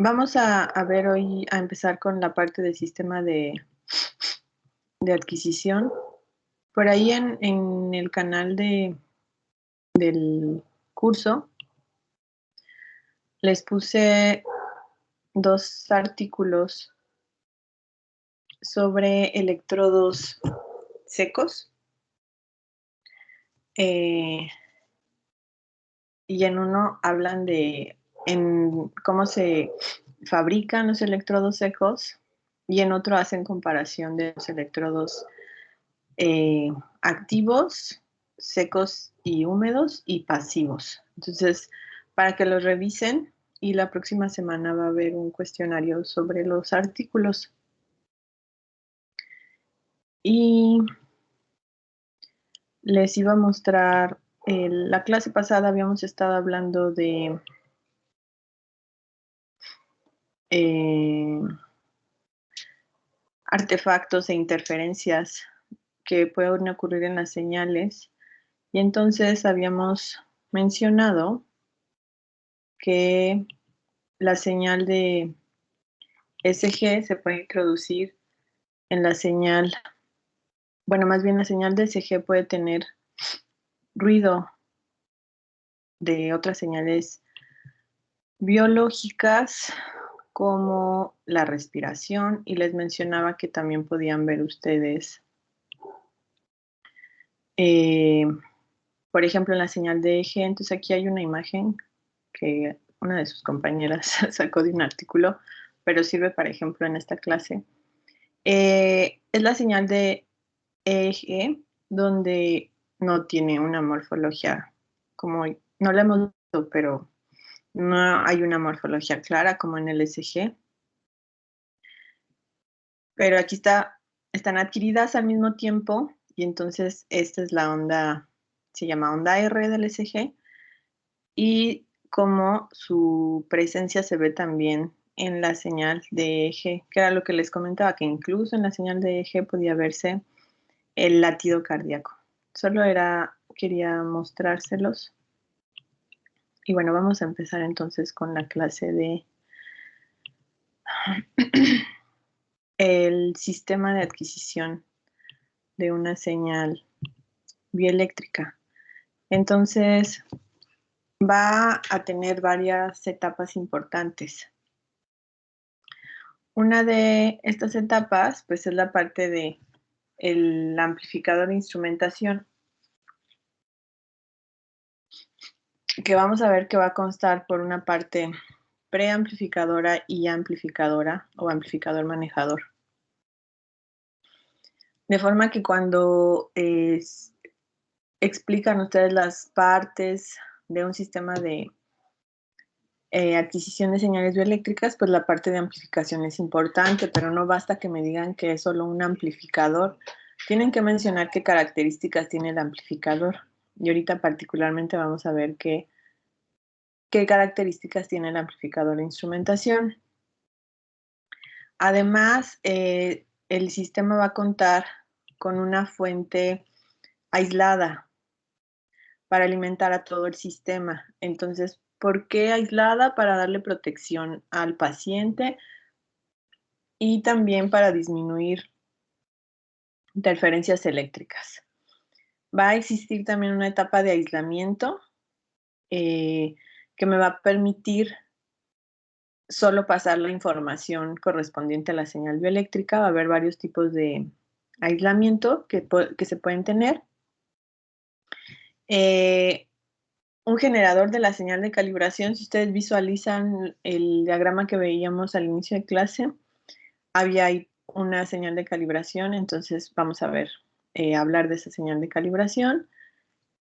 Vamos a ver hoy, a empezar con la parte del sistema de adquisición. Por ahí en el canal del curso les puse 2 artículos sobre electrodos secos. Y en uno hablan de cómo se fabrican los electrodos secos y en otro hacen comparación de los electrodos activos, secos y húmedos y pasivos. Entonces, para que los revisen y la próxima semana va a haber un cuestionario sobre los artículos. Y les iba a mostrar, la clase pasada habíamos estado hablando de artefactos e interferencias que pueden ocurrir en las señales. Y entonces habíamos mencionado que la señal de SG se puede introducir en la señal, bueno, más bien la señal de SG puede tener ruido de otras señales biológicas como la respiración, y les mencionaba que también podían ver ustedes, por ejemplo, en la señal de eje. Entonces aquí hay una imagen que una de sus compañeras sacó de un artículo, pero sirve, por ejemplo, en esta clase. Es la señal de eje donde no tiene una morfología, como no la hemos visto, pero no hay una morfología clara como en el SG. Pero aquí están adquiridas al mismo tiempo, y entonces esta es la onda, se llama onda R del SG, y como su presencia se ve también en la señal de eje, que era lo que les comentaba, que incluso en la señal de eje podía verse el latido cardíaco. Solo quería mostrárselos. Y bueno, vamos a empezar entonces con la clase de el sistema de adquisición de una señal bioeléctrica. Entonces, va a tener varias etapas importantes. Una de estas etapas, pues, es la parte de el amplificador de instrumentación, que vamos a ver que va a constar por una parte preamplificadora y amplificadora o amplificador manejador. De forma que cuando explican ustedes las partes de un sistema de adquisición de señales bioeléctricas, pues la parte de amplificación es importante, pero no basta que me digan que es solo un amplificador. Tienen que mencionar qué características tiene el amplificador. Y ahorita particularmente vamos a ver qué características tiene el amplificador de instrumentación. Además, el sistema va a contar con una fuente aislada para alimentar a todo el sistema. Entonces, ¿por qué aislada? Para darle protección al paciente y también para disminuir interferencias eléctricas. Va a existir también una etapa de aislamiento que me va a permitir solo pasar la información correspondiente a la señal bioeléctrica. Va a haber varios tipos de aislamiento que se pueden tener. Un generador de la señal de calibración, si ustedes visualizan el diagrama que veíamos al inicio de clase, había ahí una señal de calibración. Entonces vamos a hablar de esa señal de calibración.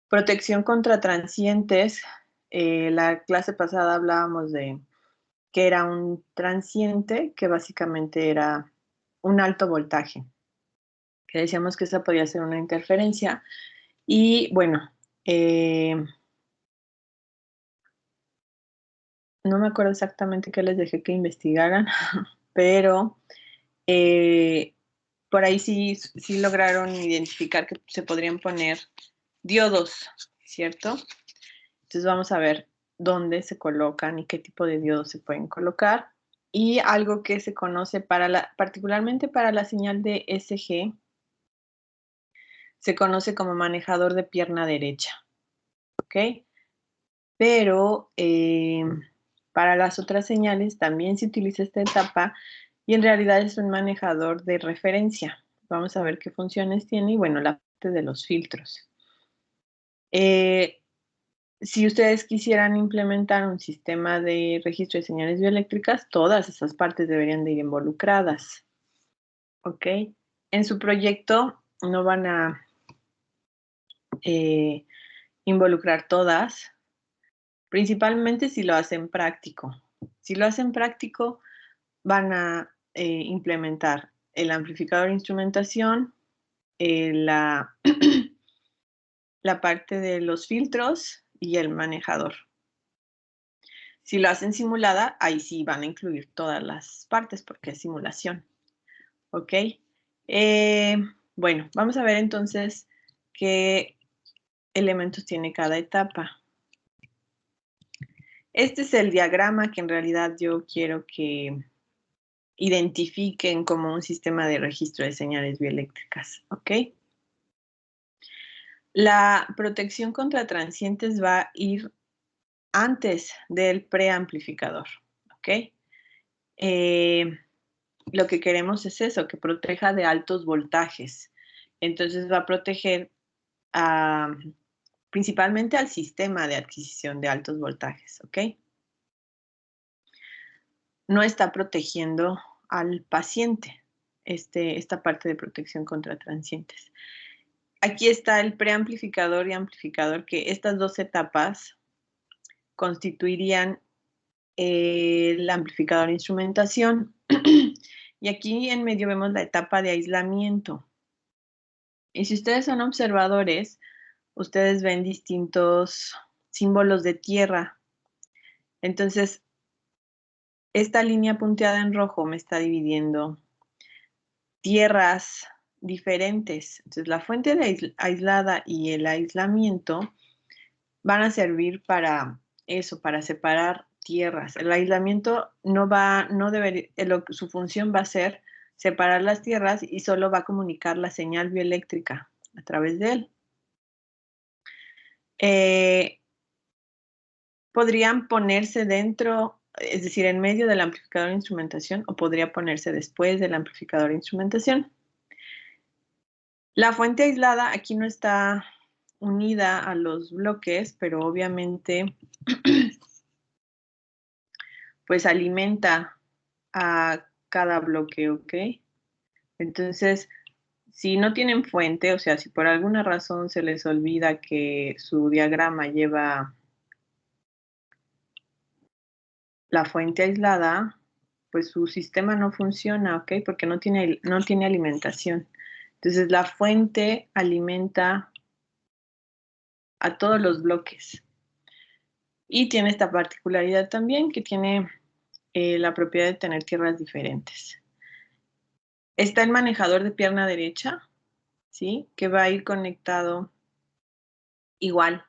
Protección contra transientes. La clase pasada hablábamos de que era un transiente, que básicamente era un alto voltaje, que decíamos que esa podía ser una interferencia. Y bueno, no me acuerdo exactamente qué les dejé que investigaran, pero por ahí sí lograron identificar que se podrían poner diodos, ¿cierto? Entonces vamos a ver dónde se colocan y qué tipo de diodos se pueden colocar. Y algo que se conoce particularmente para la señal de SG, se conoce como manejador de pierna derecha, ¿ok? Pero para las otras señales también se utiliza esta etapa y en realidad es un manejador de referencia. Vamos a ver qué funciones tiene y bueno, la parte de los filtros. Si ustedes quisieran implementar un sistema de registro de señales bioeléctricas, todas esas partes deberían de ir involucradas, ¿ok? En su proyecto no van a involucrar todas, principalmente si lo hacen práctico. Si lo hacen práctico, van a implementar el amplificador de instrumentación, la, la parte de los filtros y el manejador. Si lo hacen simulada, ahí sí van a incluir todas las partes porque es simulación. ¿Ok? Bueno, vamos a ver entonces qué elementos tiene cada etapa. Este es el diagrama que en realidad yo quiero que identifiquen como un sistema de registro de señales bioeléctricas. ¿Ok? La protección contra transientes va a ir antes del preamplificador. ¿Ok? Lo que queremos es eso, que proteja de altos voltajes. Entonces va a proteger principalmente al sistema de adquisición de altos voltajes, ¿ok? No está protegiendo al paciente, esta parte de protección contra transientes. Aquí está el preamplificador y amplificador, que estas dos etapas constituirían el amplificador de instrumentación. Y aquí en medio vemos la etapa de aislamiento. Y si ustedes son observadores, ustedes ven distintos símbolos de tierra. Entonces, esta línea punteada en rojo me está dividiendo tierras diferentes. Entonces, la fuente de aislada y el aislamiento van a servir para eso, para separar tierras. El aislamiento su función va a ser separar las tierras y solo va a comunicar la señal bioeléctrica a través de él. Podrían ponerse dentro, es decir, en medio del amplificador de instrumentación, o podría ponerse después del amplificador de instrumentación. La fuente aislada aquí no está unida a los bloques, pero obviamente pues alimenta a cada bloque, ¿ok? Entonces, si no tienen fuente, o sea, si por alguna razón se les olvida que su diagrama lleva la fuente aislada, pues su sistema no funciona, ¿ok? Porque no tiene alimentación. Entonces, la fuente alimenta a todos los bloques. Y tiene esta particularidad también, que tiene la propiedad de tener tierras diferentes. Está el manejador de pierna derecha, ¿sí? Que va a ir conectado igual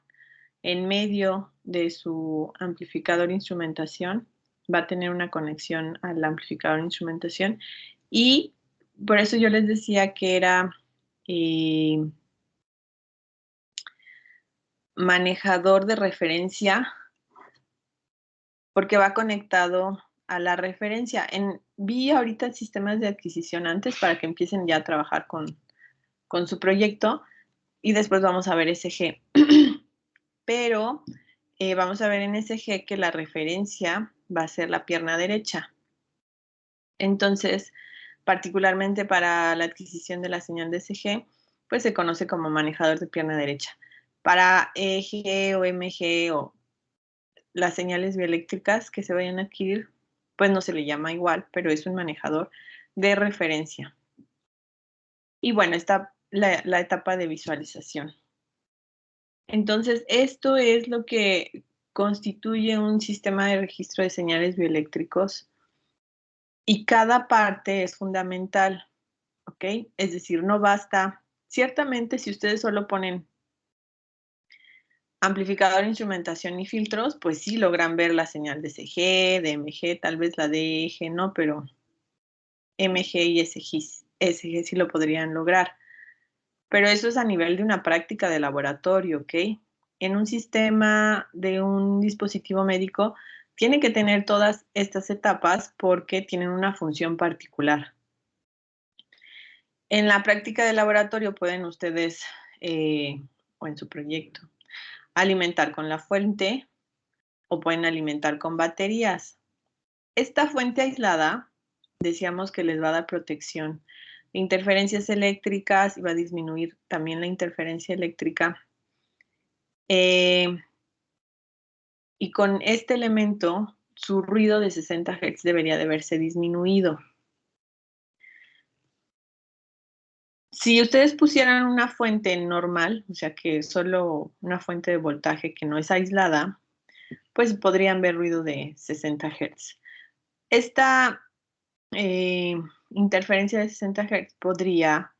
en medio de su amplificador de instrumentación. Va a tener una conexión al amplificador de instrumentación. Y por eso yo les decía que era manejador de referencia, porque va conectado a la referencia. Vi ahorita sistemas de adquisición antes para que empiecen ya a trabajar con su proyecto y después vamos a ver SG. Pero vamos a ver en SG que la referencia va a ser la pierna derecha. Entonces, particularmente para la adquisición de la señal de SG, pues se conoce como manejador de pierna derecha. Para EG o MG o las señales bioeléctricas que se vayan a adquirir, pues no se le llama igual, pero es un manejador de referencia. Y bueno, está la etapa de visualización. Entonces, esto es lo que constituye un sistema de registro de señales bioeléctricos y cada parte es fundamental, ¿ok? Es decir, no basta, ciertamente si ustedes solo ponen amplificador, instrumentación y filtros, pues sí logran ver la señal de CG, de MG, tal vez la de EG no, pero MG y SG sí lo podrían lograr. Pero eso es a nivel de una práctica de laboratorio, ¿ok? En un sistema de un dispositivo médico tiene que tener todas estas etapas porque tienen una función particular. En la práctica de laboratorio pueden ustedes, o en su proyecto, alimentar con la fuente o pueden alimentar con baterías. Esta fuente aislada, decíamos que les va a dar protección de interferencias eléctricas y va a disminuir también la interferencia eléctrica. Y con este elemento, su ruido de 60 Hz debería de verse disminuido. Si ustedes pusieran una fuente normal, o sea que solo una fuente de voltaje que no es aislada, pues podrían ver ruido de 60 Hz. Esta interferencia de 60 Hz podría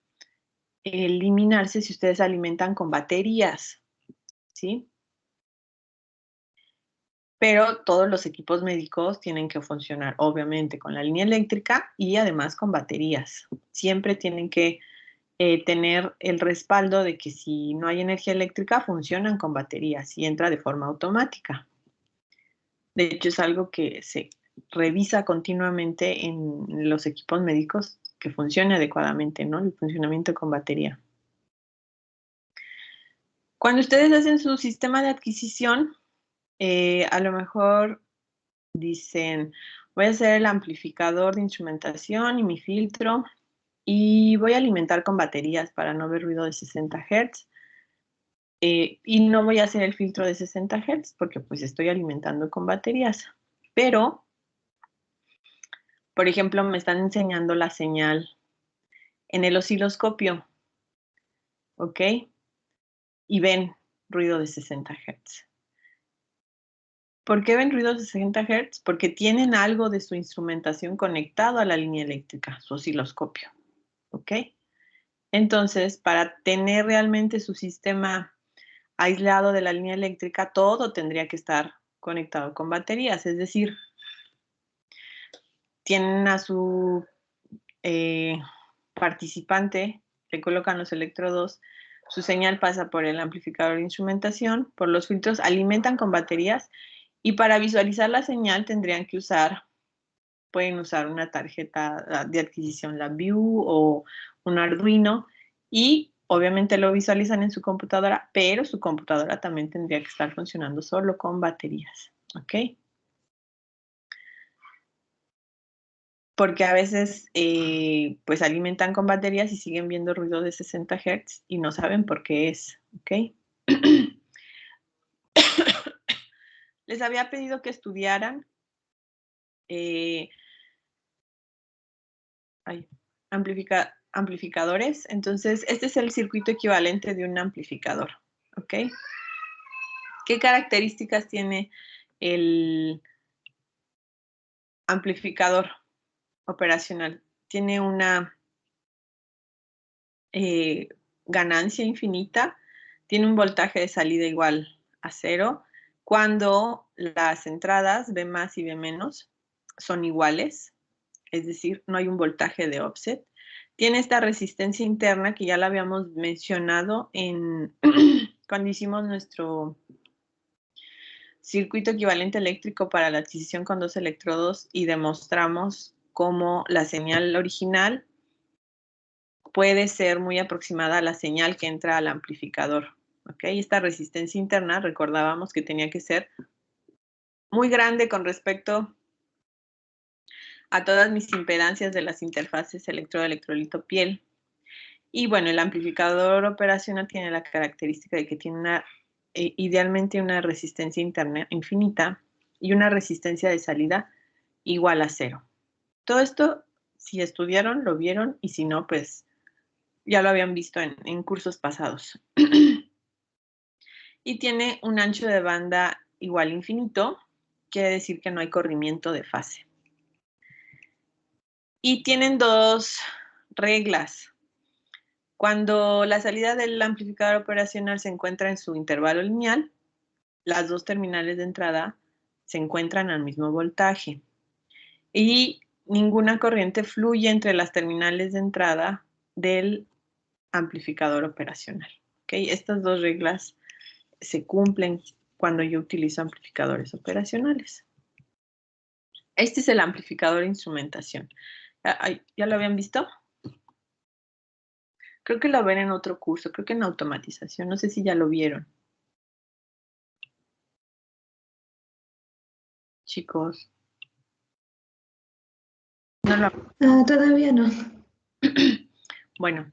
eliminarse si ustedes alimentan con baterías, ¿sí? Pero todos los equipos médicos tienen que funcionar, obviamente, con la línea eléctrica y además con baterías. Siempre tienen que tener el respaldo de que si no hay energía eléctrica, funcionan con baterías y entra de forma automática. De hecho, es algo que se revisa continuamente en los equipos médicos que funcione adecuadamente, ¿no? El funcionamiento con batería. Cuando ustedes hacen su sistema de adquisición, a lo mejor dicen, voy a hacer el amplificador de instrumentación y mi filtro y voy a alimentar con baterías para no ver ruido de 60 Hz. Y no voy a hacer el filtro de 60 Hz porque pues estoy alimentando con baterías. Pero, por ejemplo, me están enseñando la señal en el osciloscopio, ¿ok? Y ven ruido de 60 Hz. ¿Por qué ven ruidos de 60 Hz? Porque tienen algo de su instrumentación conectado a la línea eléctrica, su osciloscopio, ¿ok? Entonces, para tener realmente su sistema aislado de la línea eléctrica, todo tendría que estar conectado con baterías, es decir, tienen a su participante, le colocan los electrodos, su señal pasa por el amplificador de instrumentación, por los filtros, alimentan con baterías y para visualizar la señal tendrían que pueden usar una tarjeta de adquisición, la View o un Arduino y obviamente lo visualizan en su computadora, pero su computadora también tendría que estar funcionando solo con baterías, ¿ok? Porque a veces pues alimentan con baterías y siguen viendo ruido de 60 Hz y no saben por qué es, ¿ok? Les había pedido que estudiaran eh, amplificadores, entonces este es el circuito equivalente de un amplificador, ¿ok? ¿Qué características tiene el amplificador operacional? Tiene una ganancia infinita, tiene un voltaje de salida igual a 0, cuando las entradas B más y B menos son iguales, es decir, no hay un voltaje de offset. Tiene esta resistencia interna que ya la habíamos mencionado cuando hicimos nuestro circuito equivalente eléctrico para la adquisición con 2 electrodos y demostramos cómo la señal original puede ser muy aproximada a la señal que entra al amplificador. ¿Ok? Esta resistencia interna recordábamos que tenía que ser muy grande con respecto a todas mis impedancias de las interfaces electrodo-electrolito-piel. Y bueno, el amplificador operacional tiene la característica de que tiene idealmente una resistencia interna infinita y una resistencia de salida igual a 0. Todo esto, si estudiaron, lo vieron, y si no, pues ya lo habían visto en cursos pasados. Y tiene un ancho de banda igual infinito, quiere decir que no hay corrimiento de fase. Y tienen dos reglas. Cuando la salida del amplificador operacional se encuentra en su intervalo lineal, las dos terminales de entrada se encuentran al mismo voltaje y ninguna corriente fluye entre las terminales de entrada del amplificador operacional. ¿Okay? Estas dos reglas se cumplen cuando yo utilizo amplificadores operacionales. Este es el amplificador de instrumentación. ¿Ya lo habían visto? Creo que lo ven en otro curso, creo que en automatización. No sé si ya lo vieron. Chicos. No lo... Todavía no. Bueno.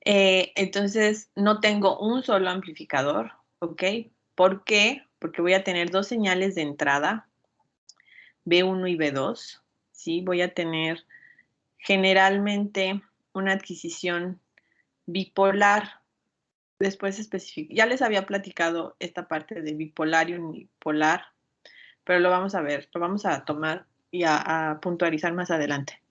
Entonces, no tengo un solo amplificador, ¿ok? ¿Por qué? Porque voy a tener dos señales de entrada, B1 y B2, ¿sí? Voy a tener generalmente una adquisición bipolar. Después especifico. Ya les había platicado esta parte de bipolar y unipolar, pero lo vamos a ver, lo vamos a tomar y a puntualizar más adelante.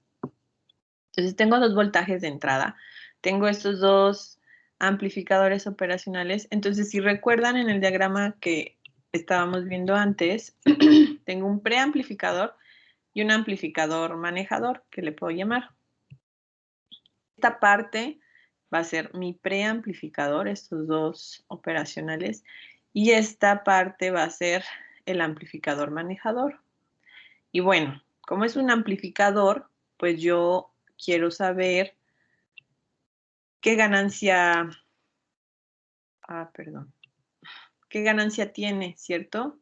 Entonces tengo dos voltajes de entrada, tengo estos dos amplificadores operacionales. Entonces, si recuerdan en el diagrama que estábamos viendo antes, tengo un preamplificador y un amplificador manejador, que le puedo llamar. Esta parte va a ser mi preamplificador, estos dos operacionales, y esta parte va a ser el amplificador manejador. Y bueno, como es un amplificador, pues yo quiero saber qué ganancia, qué ganancia tiene, ¿cierto?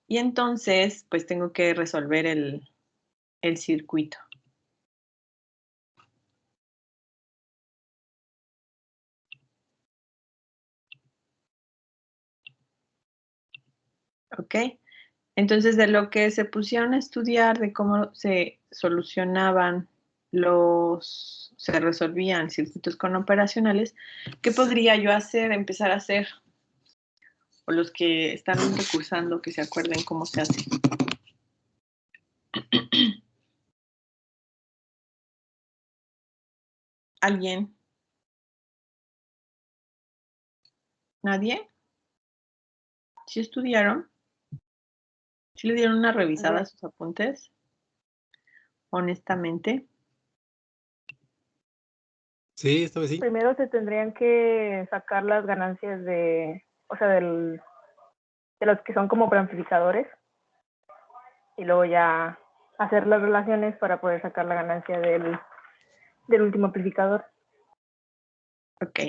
Y entonces, pues tengo que resolver el circuito. ¿Ok? Entonces, de lo que se pusieron a estudiar, de cómo se solucionaban se resolvían circuitos con operacionales, ¿qué podría yo hacer, empezar a hacer? O los que están recursando, que se acuerden cómo se hace. ¿Alguien? ¿Nadie? ¿Sí estudiaron? ¿Sí le dieron una revisada a sus apuntes? Honestamente. Sí, esta vez sí. Primero se tendrían que sacar las ganancias de los que son como preamplificadores y luego ya hacer las relaciones para poder sacar la ganancia del último amplificador. Ok,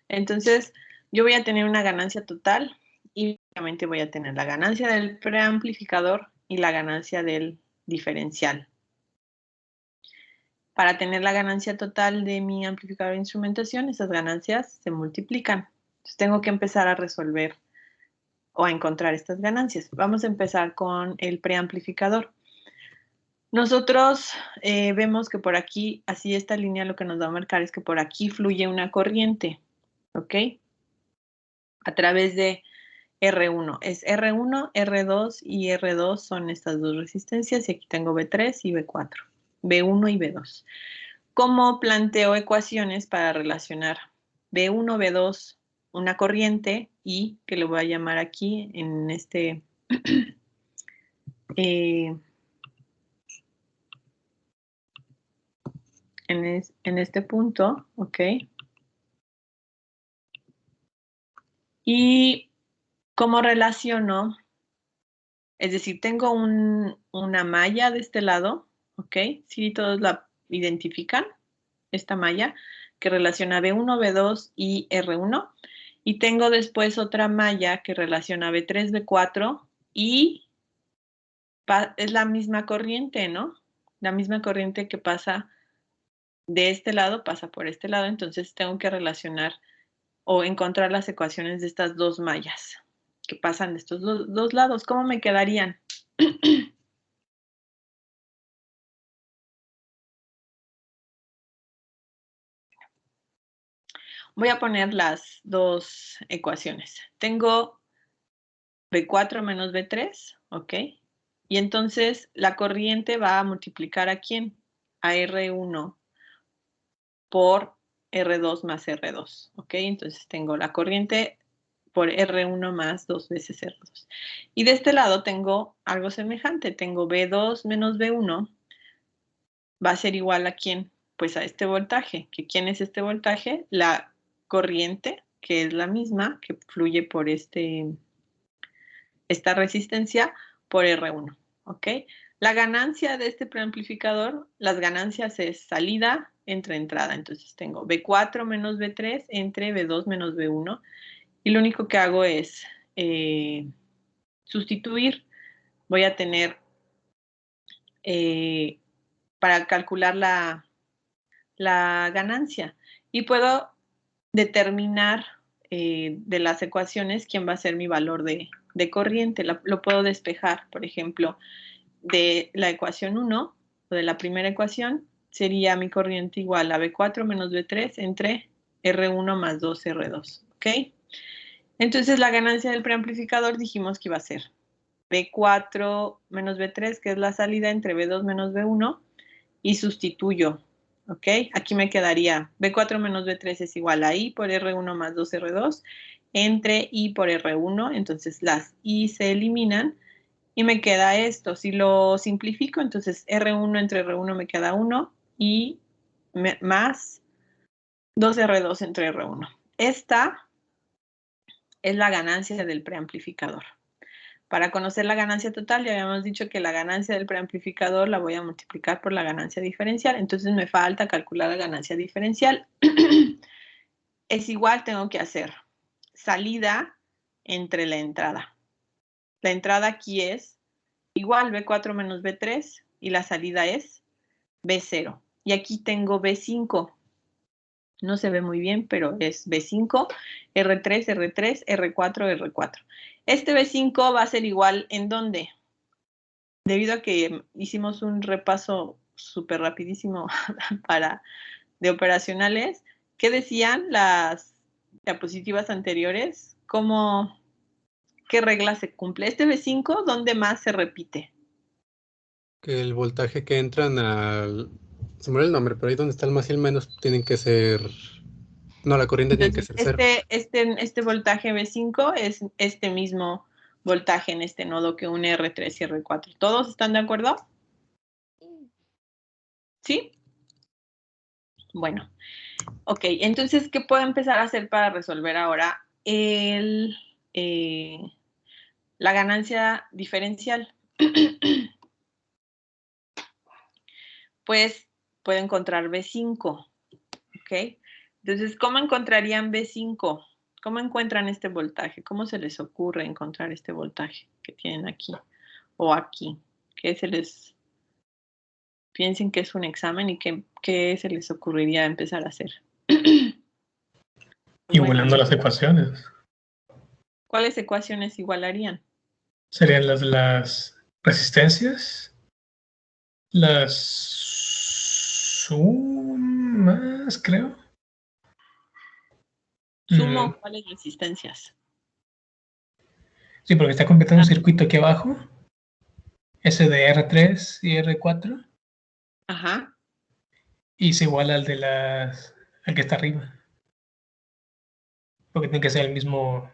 entonces yo voy a tener una ganancia total y obviamente voy a tener la ganancia del preamplificador y la ganancia del diferencial. Para tener la ganancia total de mi amplificador de instrumentación, esas ganancias se multiplican. Entonces tengo que empezar a resolver o a encontrar estas ganancias. Vamos a empezar con el preamplificador. Nosotros vemos que por aquí, así esta línea lo que nos va a marcar es que por aquí fluye una corriente, ¿ok? A través de R1. Es R1, R2 y R2 son estas dos resistencias y aquí tengo B3 y B4, B1 y B2. ¿Cómo planteo ecuaciones para relacionar B1, B2, una corriente y que le voy a llamar aquí en este en este punto, ¿ok? Y cómo relaciono, es decir, tengo una malla de este lado, ¿ok? Sí, todos la identifican, esta malla, que relaciona B1, B2 y R1. Y tengo después otra malla que relaciona B3, B4 y es la misma corriente, ¿no? La misma corriente que pasa de este lado, pasa por este lado, entonces tengo que relacionar o encontrar las ecuaciones de estas dos mallas que pasan de estos dos lados. ¿Cómo me quedarían? Voy a poner las dos ecuaciones. Tengo B4 menos B3, ¿ok? Y entonces la corriente va a multiplicar ¿a quién? A R1 por R2 más R2, ¿ok? Entonces tengo la corriente por R1 más 2 veces R2. Y de este lado tengo algo semejante. Tengo B2 menos B1 va a ser igual a ¿quién? Pues a este voltaje. ¿Que quién es este voltaje? La corriente, que es la misma, que fluye por esta resistencia por R1, ¿ok? La ganancia de este preamplificador, las ganancias es salida entre entrada. Entonces tengo B4 menos B3 entre B2 menos B1. Y lo único que hago es sustituir. Voy a tener, para calcular la ganancia. Y puedo determinar de las ecuaciones quién va a ser mi valor de corriente. Lo puedo despejar, por ejemplo, de la ecuación 1 o de la primera ecuación, sería mi corriente igual a B4 menos B3 entre R1 más 2R2, ¿ok? Entonces la ganancia del preamplificador dijimos que iba a ser B4 menos B3, que es la salida entre B2 menos B1, y sustituyo, ¿ok? Aquí me quedaría B4 menos B3 es igual a I por R1 más 2R2 entre I por R1, entonces las I se eliminan y me queda esto. Si lo simplifico, entonces R1 entre R1 me queda 1 y más 2R2 entre R1. Esta es la ganancia del preamplificador. Para conocer la ganancia total, ya habíamos dicho que la ganancia del preamplificador la voy a multiplicar por la ganancia diferencial. Entonces me falta calcular la ganancia diferencial. Es igual, tengo que hacer salida entre la entrada. La entrada aquí es igual B4 menos B3 y la salida es B0. Y aquí tengo B5. No se ve muy bien, pero es B5, R3, R3, R4, R4. Este B5 va a ser igual ¿en dónde? Debido a que hicimos un repaso súper rapidísimo de operacionales, ¿qué decían las diapositivas anteriores? ¿Qué regla se cumple? Este B5, ¿dónde más se repite? Que el voltaje que entran al... Se me olvidó el nombre, pero ahí donde está el más y el menos tienen que ser... No, la corriente tiene que Entonces, ser cero. este voltaje B5 es este mismo voltaje en este nodo que un R3 y R4. ¿Todos están de acuerdo? ¿Sí? Bueno, ok. Entonces, ¿qué puedo empezar a hacer para resolver ahora la ganancia diferencial? Pues puedo encontrar B5, ¿ok? Entonces, ¿cómo encontrarían B5? ¿Cómo encuentran este voltaje? ¿Cómo se les ocurre encontrar este voltaje que tienen aquí o aquí? ¿Qué se les... Piensen que es un examen y qué se les ocurriría empezar a hacer? Igualando las ecuaciones. ¿Cuáles ecuaciones igualarían? Serían las resistencias, las sumas, creo. Sumo, ¿cuáles resistencias? Sí, porque está completando un circuito aquí abajo. Ese de R3 y R4. Ajá. Y se iguala al al que está arriba. Porque tiene que ser el mismo.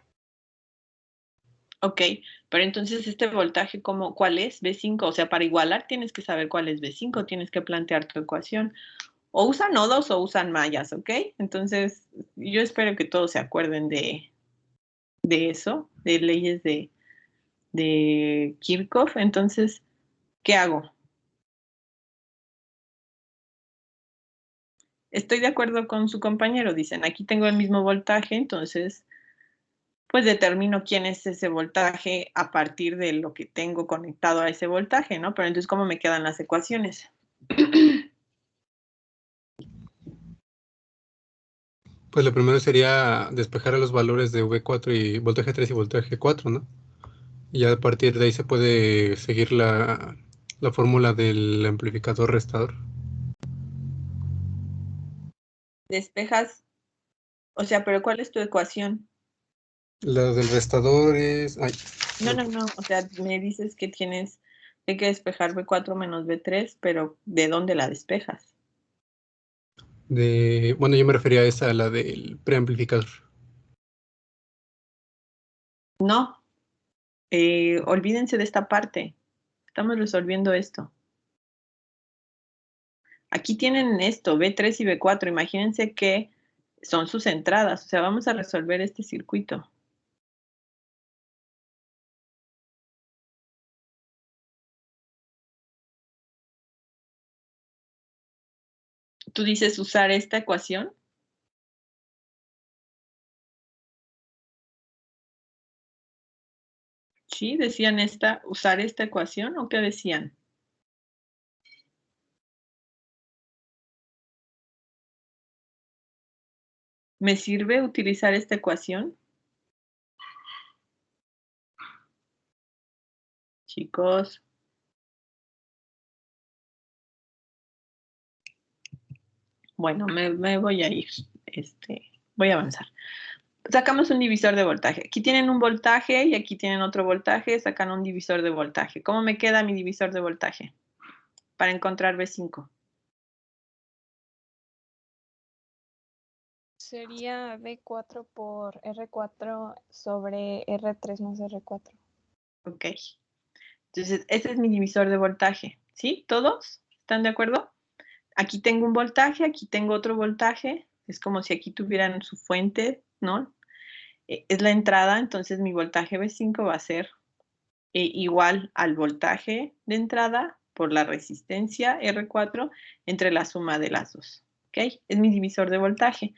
Ok, pero entonces este voltaje, ¿cuál es? B5, o sea, para igualar tienes que saber cuál es B5, tienes que plantear tu ecuación. O usan nodos o usan mallas, ¿ok? Entonces, yo espero que todos se acuerden de eso, de leyes de Kirchhoff. Entonces, ¿qué hago? Estoy de acuerdo con su compañero, dicen, aquí tengo el mismo voltaje, entonces, pues determino quién es ese voltaje a partir de lo que tengo conectado a ese voltaje, ¿no? Pero entonces, ¿cómo me quedan las ecuaciones? Pues lo primero sería despejar a los valores de V4 y voltaje 3 y voltaje 4, ¿no? Y ya a partir de ahí se puede seguir la fórmula del amplificador restador. Despejas, o sea, pero ¿cuál es tu ecuación? La del restador es... Ay, No, o sea, me dices que hay que despejar B4 menos B3, pero ¿de dónde la despejas? Bueno, yo me refería a esa, a la del preamplificador. No, olvídense de esta parte. Estamos resolviendo esto. Aquí tienen esto, B3 y B4. Imagínense que son sus entradas. O sea, vamos a resolver este circuito. ¿Tú dices usar esta ecuación? ¿Sí? ¿Decían usar esta ecuación o qué decían? ¿Me sirve utilizar esta ecuación? Chicos. Bueno, me voy a ir. Voy a avanzar. Sacamos un divisor de voltaje. Aquí tienen un voltaje y aquí tienen otro voltaje. Sacan un divisor de voltaje. ¿Cómo me queda mi divisor de voltaje? Para encontrar B5. Sería B4 por R4 sobre R3 más R4. Ok. Entonces, este es mi divisor de voltaje. ¿Sí? ¿Todos están de acuerdo? Aquí tengo un voltaje, aquí tengo otro voltaje. Es como si aquí tuvieran su fuente, ¿no? Es la entrada, entonces mi voltaje B5 va a ser igual al voltaje de entrada por la resistencia R4 entre la suma de las dos. ¿Ok? Es mi divisor de voltaje.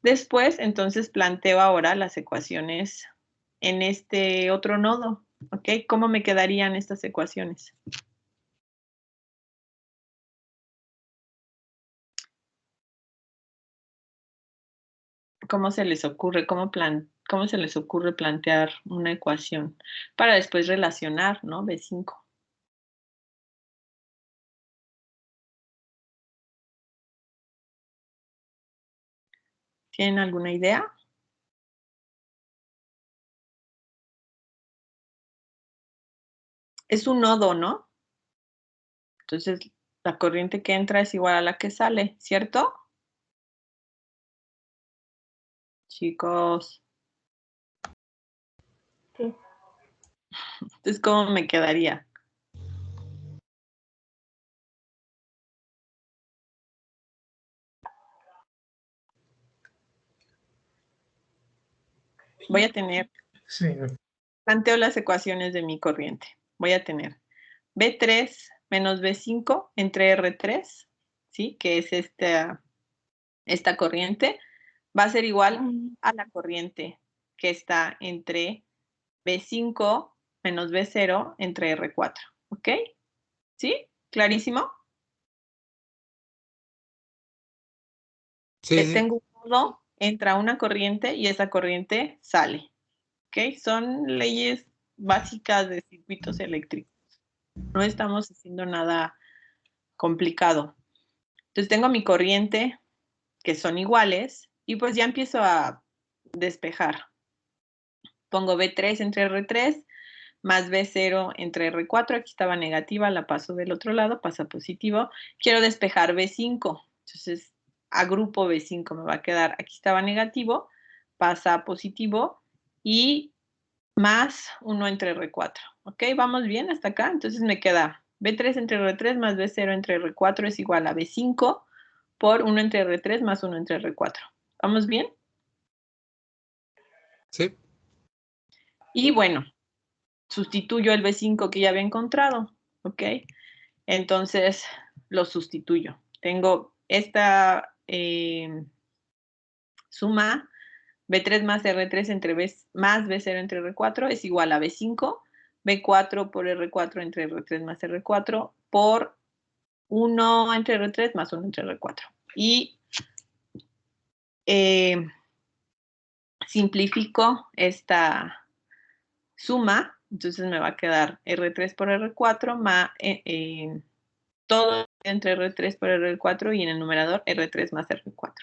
Después, entonces, planteo ahora las ecuaciones en este otro nodo. ¿Ok? ¿Cómo me quedarían estas ecuaciones? ¿Cómo se les ocurre? ¿Cómo se les ocurre plantear una ecuación para después relacionar, ¿no? B5. ¿Tienen alguna idea? Es un nodo, ¿no? Entonces, la corriente que entra es igual a la que sale, ¿cierto? Chicos, Sí. entonces, ¿cómo me quedaría? Voy a tener, Sí, planteo las ecuaciones de mi corriente. Voy a tener B3 menos B5 entre R3, ¿sí? Que es esta corriente, va a ser igual a la corriente que está entre B5 menos B0 entre R4, ¿ok? ¿Sí? ¿Clarísimo? Sí, sí. Tengo un nodo, entra una corriente y esa corriente sale, ¿ok? Son leyes básicas de circuitos eléctricos. No estamos haciendo nada complicado. Entonces tengo mi corriente, que son iguales, y pues ya empiezo a despejar. Pongo B3 entre R3 más B0 entre R4. Aquí estaba negativa, la paso del otro lado, pasa positivo. Quiero despejar B5. Entonces, agrupo B5, me va a quedar, aquí estaba negativo, pasa a positivo y más 1 entre R4. ¿Ok? ¿Vamos bien hasta acá? Entonces me queda B3 entre R3 más B0 entre R4 es igual a B5 por 1 entre R3 más 1 entre R4. ¿Vamos bien? Sí. Y bueno, sustituyo el B5 que ya había encontrado, ¿ok? Entonces lo sustituyo. Tengo esta suma B3 más R3 entre B más B0 entre R4 es igual a B5, B4 por R4 entre R3 más R4 por 1 entre R3 más 1 entre R4. Y simplifico esta suma, entonces me va a quedar R3 por R4 más todo entre R3 por R4 y en el numerador R3 más R4.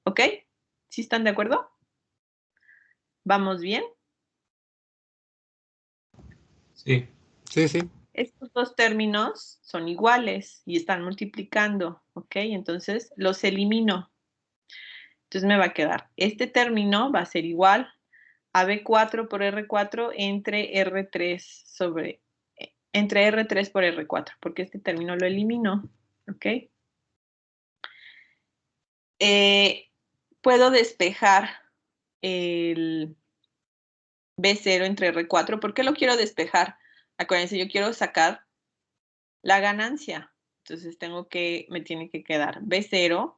¿Ok? ¿Sí están de acuerdo? ¿Vamos bien? Sí. Sí, sí. Estos dos términos son iguales y están multiplicando, ¿ok? Entonces los elimino. Entonces me va a quedar, este término va a ser igual a B4 por R4 entre R3 sobre, entre R3 por R4, porque este término lo elimino, ¿ok? Puedo despejar el B0 entre R4. ¿Por qué lo quiero despejar? Acuérdense, yo quiero sacar la ganancia. Entonces me tiene que quedar B0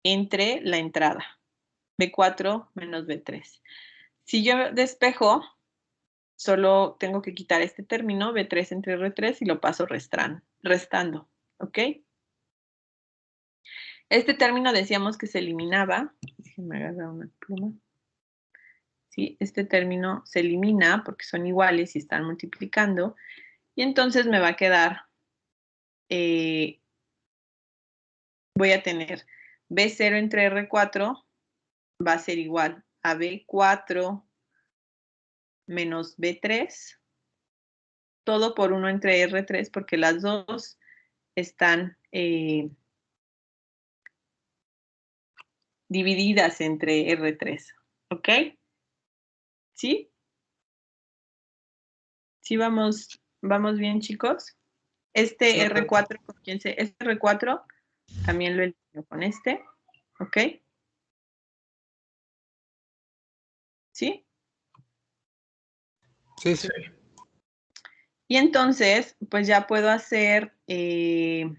entre la entrada. B4 menos B3. Si yo despejo, solo tengo que quitar este término, B3 entre R3, y lo paso restando. ¿Ok? Este término decíamos que se eliminaba. Déjenme agarrar una pluma. ¿Sí? Este término se elimina porque son iguales y están multiplicando. Y entonces me va a quedar, voy a tener B0 entre R4 va a ser igual a B4 menos B3, todo por 1 entre R3 porque las dos están divididas entre R3, ¿ok? ¿Sí? ¿Sí vamos bien, chicos? Este R4, este R4 también lo elimino con este, ¿ok? ¿Sí? Sí. Y entonces, pues ya puedo hacer B0,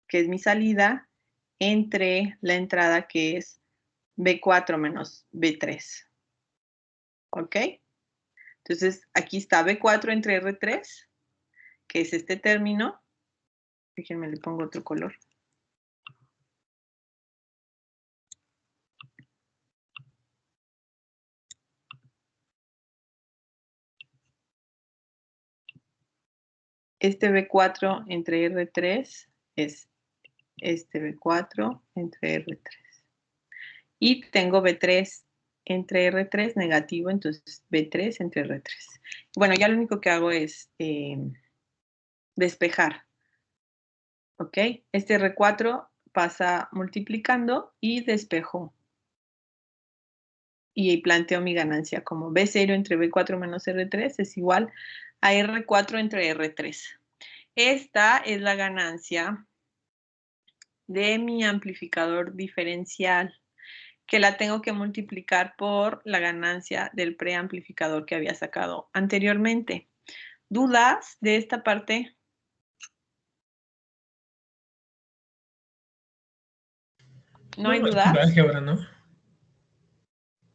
que es mi salida, entre la entrada que es B4 menos B3. ¿Ok? Entonces, aquí está B4 entre R3, que es este término. Déjenme, le pongo otro color. Este B4 entre R3 es este B4 entre R3. Y tengo B3 entre R3 negativo, entonces B3 entre R3. Bueno, ya lo único que hago es despejar. ¿Ok? Este R4 pasa multiplicando y despejo. Y planteo mi ganancia como B0 entre B4 menos R3 es igual a R4 entre R3. Esta es la ganancia de mi amplificador diferencial, que la tengo que multiplicar por la ganancia del preamplificador que había sacado anteriormente. ¿Dudas de esta parte? ¿No hay dudas? Álgebra, ¿no?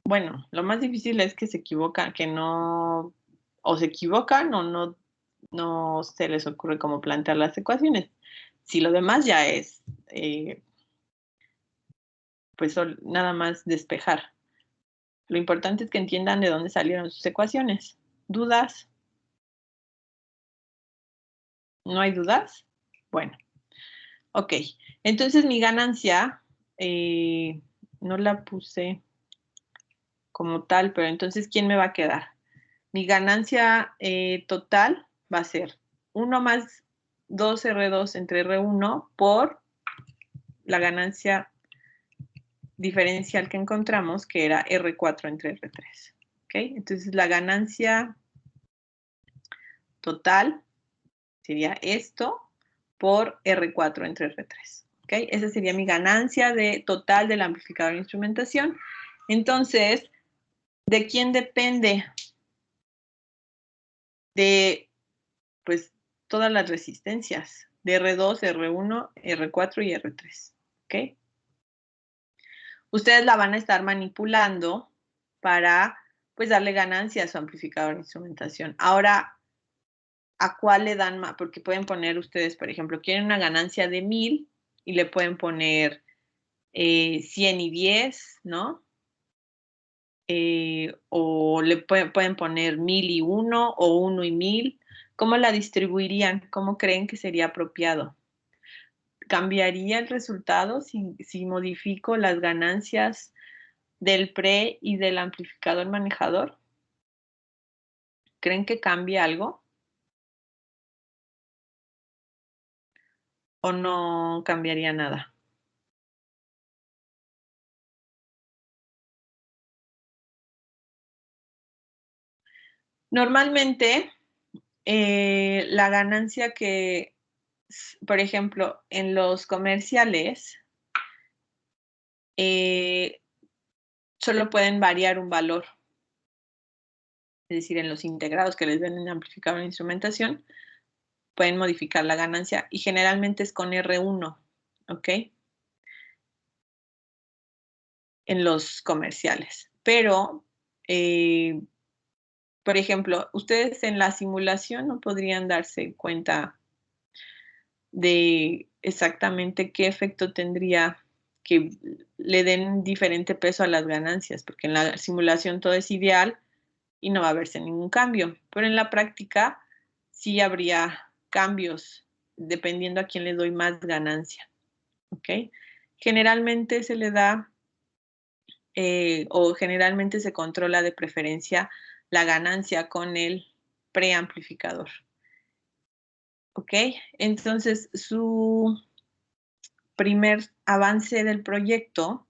Bueno, lo más difícil es que se equivocan, que no, o se equivocan o no se les ocurre cómo plantear las ecuaciones. Si lo demás ya es, pues nada más despejar. Lo importante es que entiendan de dónde salieron sus ecuaciones. ¿Dudas? ¿No hay dudas? Bueno, ok. Entonces mi ganancia, no la puse como tal, pero entonces, ¿quién me va a quedar? Mi ganancia total va a ser 1 más 2R2 entre R1 por la ganancia diferencial que encontramos, que era R4 entre R3. ¿Ok? Entonces, la ganancia total sería esto por R4 entre R3. ¿Ok? Esa sería mi ganancia total del amplificador de instrumentación. Entonces, ¿de quién depende? De, pues, todas las resistencias, de R2, R1, R4 y R3. ¿Ok? Ustedes la van a estar manipulando para, pues, darle ganancia a su amplificador de instrumentación. Ahora, ¿a cuál le dan más? Porque pueden poner ustedes, por ejemplo, quieren una ganancia de 1000 y le pueden poner 100 y 10, ¿no? O le pueden poner 1000 y 1 o 1 y 1000. ¿Cómo la distribuirían? ¿Cómo creen que sería apropiado? ¿Cambiaría el resultado si modifico las ganancias del pre y del amplificador manejador? ¿Creen que cambie algo? ¿O no cambiaría nada? Normalmente, la ganancia que, por ejemplo, en los comerciales, solo pueden variar un valor. Es decir, en los integrados que les venden amplificador de instrumentación, pueden modificar la ganancia y generalmente es con R1, ¿ok? En los comerciales. Pero, por ejemplo, ustedes en la simulación no podrían darse cuenta de exactamente qué efecto tendría que le den diferente peso a las ganancias, porque en la simulación todo es ideal y no va a verse ningún cambio, pero en la práctica sí habría cambios dependiendo a quién le doy más ganancia, ¿ok? Generalmente se le da o generalmente se controla de preferencia la ganancia con el preamplificador. ¿Ok? Entonces, su primer avance del proyecto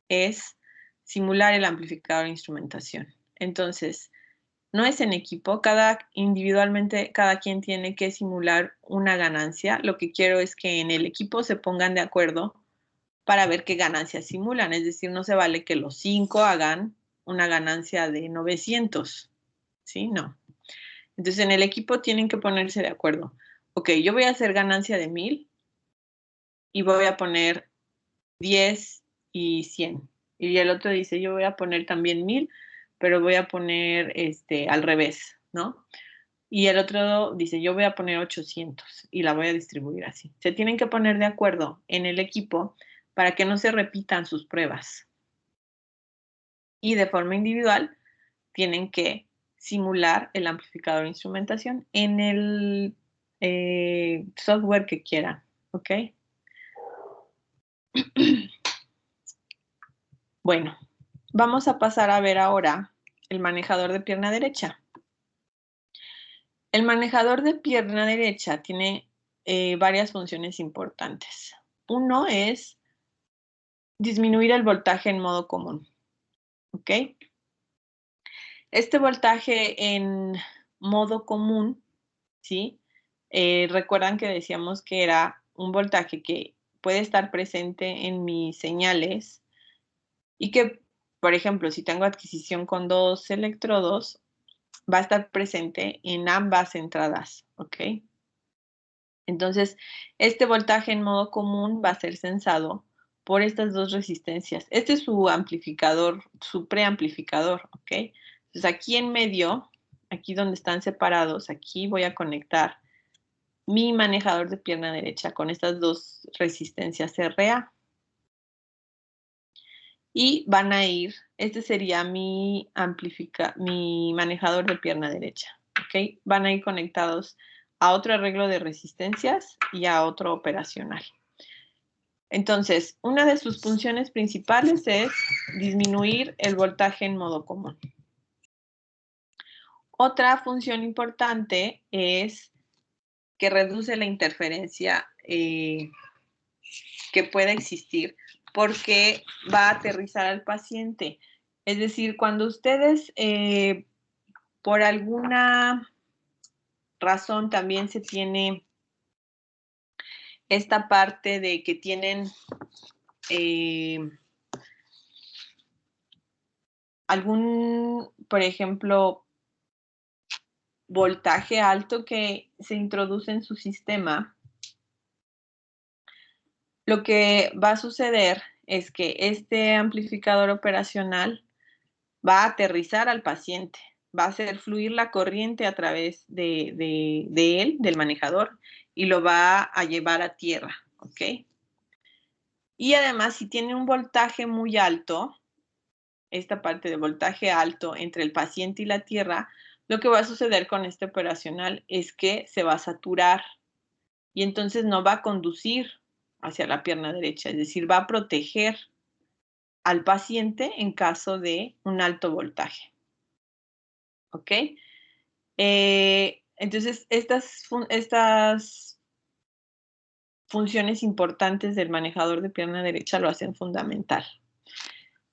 es simular el amplificador de instrumentación. Entonces, no es en equipo, individualmente cada quien tiene que simular una ganancia. Lo que quiero es que en el equipo se pongan de acuerdo para ver qué ganancias simulan. Es decir, no se vale que los 5 hagan una ganancia de 900. ¿Sí? No. Entonces, en el equipo tienen que ponerse de acuerdo. Ok, yo voy a hacer ganancia de 1000 y voy a poner 10 y 100. Y el otro dice, yo voy a poner también 1000, pero voy a poner al revés, ¿no? Y el otro dice, yo voy a poner 800 y la voy a distribuir así. Se tienen que poner de acuerdo en el equipo para que no se repitan sus pruebas. Y de forma individual tienen que simular el amplificador de instrumentación en el software que quieran, ¿ok? Bueno, vamos a pasar a ver ahora el manejador de pierna derecha. El manejador de pierna derecha tiene varias funciones importantes. Uno es disminuir el voltaje en modo común, ¿ok? Este voltaje en modo común, ¿sí? Recuerdan que decíamos que era un voltaje que puede estar presente en mis señales y que, por ejemplo, si tengo adquisición con 2 electrodos, va a estar presente en ambas entradas, ¿ok? Entonces, este voltaje en modo común va a ser sensado por estas dos resistencias. Este es su amplificador, su preamplificador, ¿ok? Entonces, aquí en medio, aquí donde están separados, aquí voy a conectar mi manejador de pierna derecha con estas dos resistencias RA. Y van a ir, este sería mi manejador de pierna derecha, ¿ok? Van a ir conectados a otro arreglo de resistencias y a otro operacional. Entonces, una de sus funciones principales es disminuir el voltaje en modo común. Otra función importante es que reduce la interferencia que pueda existir porque va a aterrizar al paciente. Es decir, cuando ustedes por alguna razón también se tiene esta parte de que tienen algún, por ejemplo, voltaje alto que se introduce en su sistema, lo que va a suceder es que este amplificador operacional va a aterrizar al paciente, va a hacer fluir la corriente a través de él, del manejador, y lo va a llevar a tierra, ¿ok? Y además, si tiene un voltaje muy alto, esta parte de voltaje alto entre el paciente y la tierra, lo que va a suceder con este operacional es que se va a saturar y entonces no va a conducir hacia la pierna derecha, es decir, va a proteger al paciente en caso de un alto voltaje. ¿Ok? Entonces, estas funciones importantes del manejador de pierna derecha lo hacen fundamental.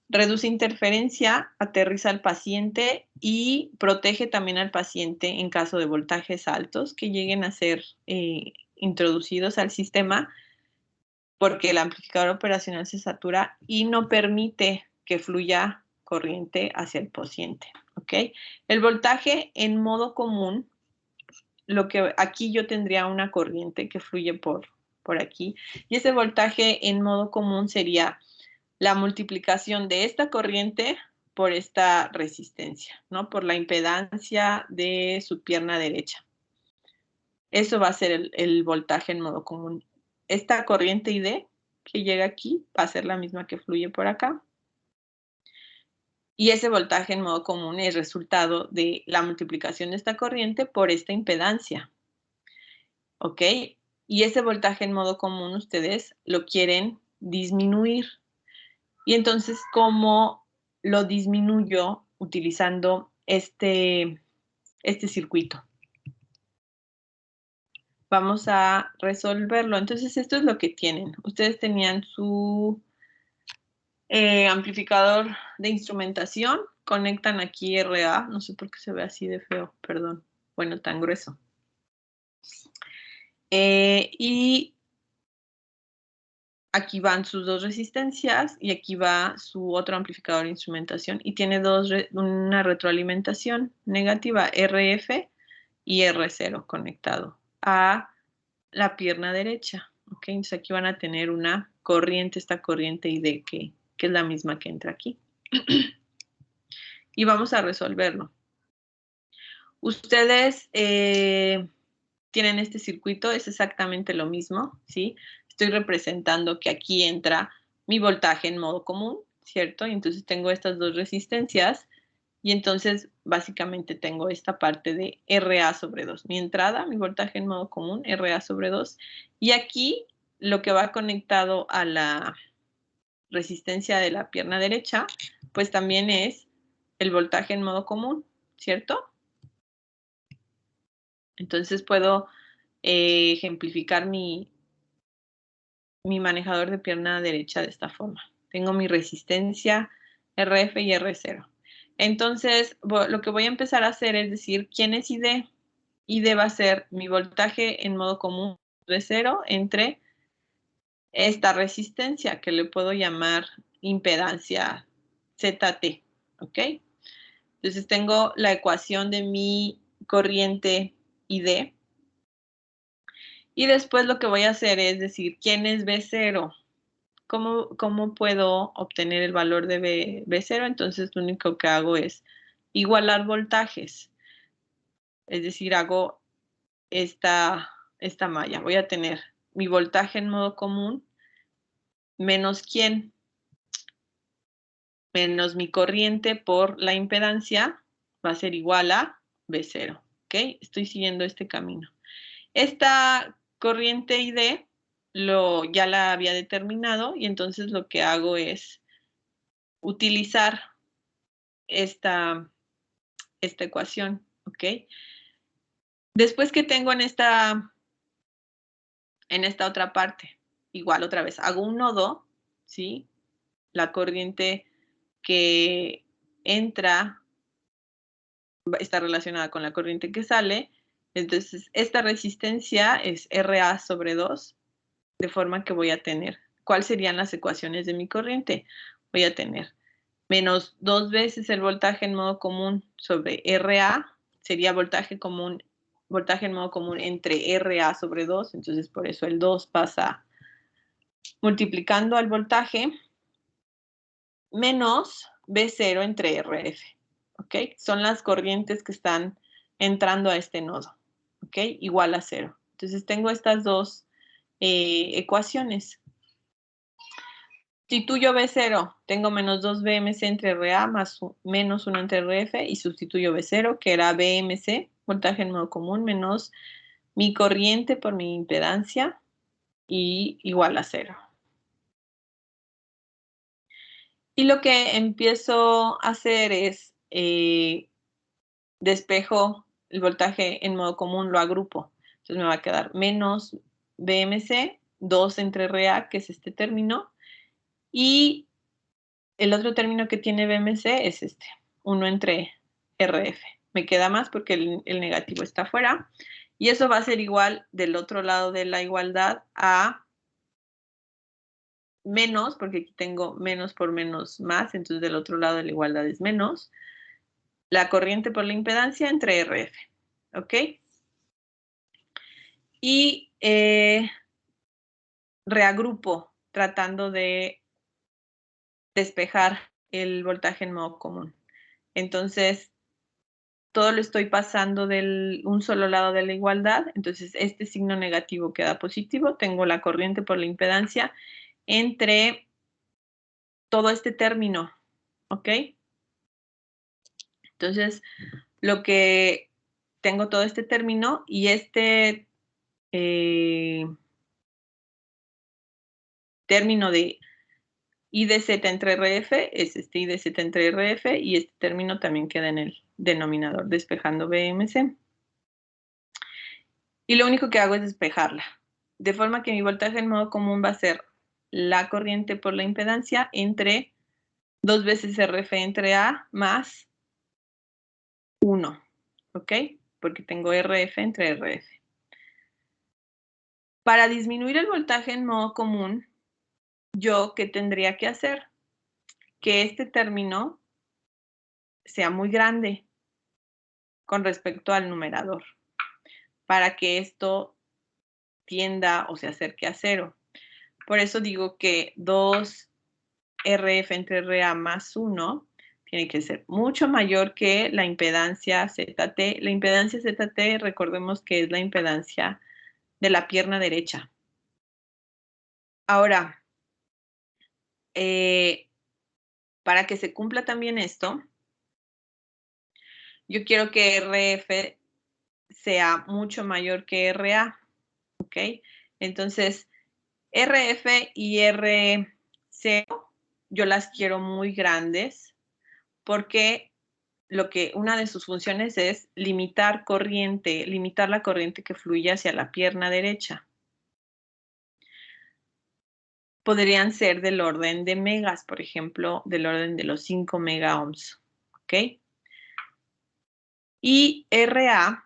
Reduce interferencia, aterriza al paciente y protege también al paciente en caso de voltajes altos que lleguen a ser introducidos al sistema, porque el amplificador operacional se satura y no permite que fluya corriente hacia el paciente. ¿Ok? El voltaje en modo común, aquí yo tendría una corriente que fluye por aquí, y ese voltaje en modo común sería la multiplicación de esta corriente por esta resistencia, ¿no? Por la impedancia de su pierna derecha. Eso va a ser el voltaje en modo común. Esta corriente ID que llega aquí va a ser la misma que fluye por acá. Y ese voltaje en modo común es resultado de la multiplicación de esta corriente por esta impedancia. ¿Ok? Y ese voltaje en modo común ustedes lo quieren disminuir. Y entonces, ¿cómo lo disminuyo utilizando este circuito? Vamos a resolverlo. Entonces, esto es lo que tienen. Ustedes tenían su amplificador de instrumentación. Conectan aquí RA. No sé por qué se ve así de feo, perdón. Bueno, tan grueso. Y aquí van sus dos resistencias y aquí va su otro amplificador de instrumentación y tiene una retroalimentación negativa, RF y R0 conectado a la pierna derecha. ¿Ok? Entonces aquí van a tener una corriente, esta corriente ID que es la misma que entra aquí. Y vamos a resolverlo. Ustedes tienen este circuito, es exactamente lo mismo, ¿sí? Estoy representando que aquí entra mi voltaje en modo común, ¿cierto? Y entonces tengo estas dos resistencias y entonces básicamente tengo esta parte de RA sobre 2. Mi entrada, mi voltaje en modo común, RA sobre 2. Y aquí lo que va conectado a la resistencia de la pierna derecha, pues también es el voltaje en modo común, ¿cierto? Entonces puedo ejemplificar mi manejador de pierna derecha de esta forma. Tengo mi resistencia RF y R0. Entonces, lo que voy a empezar a hacer es decir, ¿quién es ID? ID va a ser mi voltaje en modo común de 0 entre esta resistencia que le puedo llamar impedancia ZT. ¿Ok? Entonces tengo la ecuación de mi corriente ID. Y después lo que voy a hacer es decir, ¿quién es B0? ¿Cómo puedo obtener el valor de B0? Entonces lo único que hago es igualar voltajes. Es decir, hago esta malla. Voy a tener mi voltaje en modo común menos ¿quién? Menos mi corriente por la impedancia va a ser igual a B0. ¿Ok? Estoy siguiendo este camino. Esta corriente ID ya la había determinado y entonces lo que hago es utilizar esta ecuación, ¿ok? Después que tengo en esta otra parte, igual otra vez, hago un nodo, ¿sí? La corriente que entra está relacionada con la corriente que sale, entonces esta resistencia es RA sobre 2, de forma que voy a tener, ¿cuáles serían las ecuaciones de mi corriente? Voy a tener menos 2 veces el voltaje en modo común sobre RA, sería voltaje en modo común entre RA sobre 2, entonces por eso el 2 pasa multiplicando al voltaje, menos B0 entre RF, ¿ok? Son las corrientes que están entrando a este nodo, ¿ok? Igual a 0. Entonces tengo estas dos ecuaciones. Sustituyo B0, tengo menos 2 BMC entre RA más menos 1 entre RF y sustituyo B0, que era BMC, voltaje en modo común, menos mi corriente por mi impedancia y igual a 0. Y lo que empiezo a hacer es despejo el voltaje en modo común, lo agrupo. Entonces me va a quedar menos BMC 2 entre RA, que es este término, y el otro término que tiene BMC es este, 1 entre RF. Me queda más porque el negativo está afuera. Y eso va a ser igual del otro lado de la igualdad a menos, porque aquí tengo menos por menos más, entonces del otro lado de la igualdad es menos, la corriente por la impedancia entre RF. ¿Ok? Y reagrupo tratando de despejar el voltaje en modo común. Entonces, todo lo estoy pasando de un solo lado de la igualdad, entonces este signo negativo queda positivo, tengo la corriente por la impedancia entre todo este término, ¿ok? Entonces, lo que tengo todo este término y este término de I de Z entre RF es este I de Z entre RF y este término también queda en el denominador, despejando BMC. Y lo único que hago es despejarla. De forma que mi voltaje en modo común va a ser la corriente por la impedancia entre 2 veces RF entre A más 1. ¿Ok? Porque tengo RF entre RF. Para disminuir el voltaje en modo común, ¿yo qué tendría que hacer? Que este término sea muy grande con respecto al numerador, para que esto tienda o se acerque a 0. Por eso digo que 2 RF entre RA más 1 tiene que ser mucho mayor que la impedancia ZT. La impedancia ZT, recordemos que es la impedancia de la pierna derecha. Ahora, para que se cumpla también esto, yo quiero que RF sea mucho mayor que RA, ¿ok? Entonces, RF y RC yo las quiero muy grandes porque una de sus funciones es limitar la corriente que fluye hacia la pierna derecha. Podrían ser del orden de megas, por ejemplo, del orden de los 5 megaohms, ¿ok? Y RA,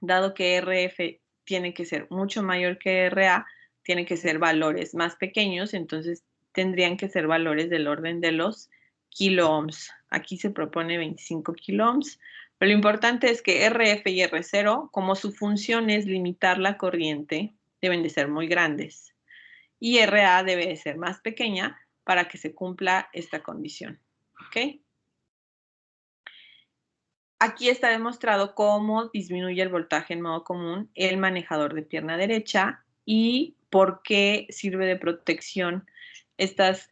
dado que RF tiene que ser mucho mayor que RA, tiene que ser valores más pequeños, entonces tendrían que ser valores del orden de los kiloohms. Aquí se propone 25 kiloohms, pero lo importante es que RF y R0, como su función es limitar la corriente, deben de ser muy grandes. Y RA debe de ser más pequeña para que se cumpla esta condición. ¿Ok? Aquí está demostrado cómo disminuye el voltaje en modo común el manejador de pierna derecha y por qué sirve de protección estas